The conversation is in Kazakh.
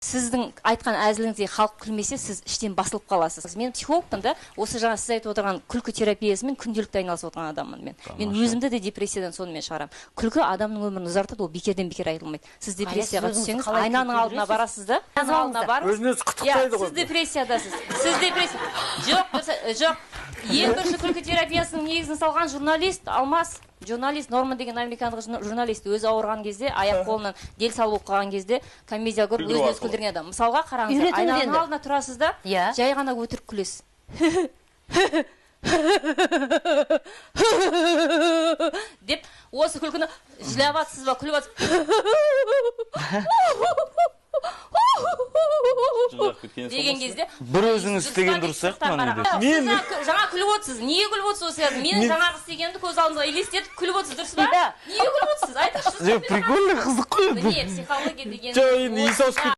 Сіздің айтқан әзіліңізге халық күлмесе, сіз іштен басылып қаласыз. Мен психологпын да, осы жаңа сіз айтып отырған күлкі терапиясымен күнделікті айналысып отырған адаммын мен. Мен өзімді де депрессиядан сонымен шығарамын. Күлкі адамның өмірін ұзартады, ол бекерден бекер айтылмайды. Сіз депрессияға түссеңіз, айнаның алдына барасыз да, алдына барыңыз. Өзініз құттықтайды ғой. Сіз депрессиядасыз. Сіз депрессия. Жоқ. Ең бірінші күлкі терапиясының негізін салған журналист Алмас. Журналист, Норман деген американдық журналист өзі ауырған кезде, аяқ қолынан дел сал болып қалған кезде комедия көріп өзін-өзі күлдірген адам. Мысалға қараңыздар, айнаның алдына тұрасыз да, жай ғана өтірік күлесіз. Деп, осы күлкіні жылап атсыз ба, күліп атсыз. Деген кезде бір өзіңіз істеген дұрыс сияқты мен жаңа күліп отырсыз. Неге күліп отырсыз осы? Мен жаңағы істегенді көз алдыңызға елестетіп күліп отырсыз, дұрыс па? Неге күліп отырсыз? Айтыңызшы. Прикольно, қызық қой. Міне психология деген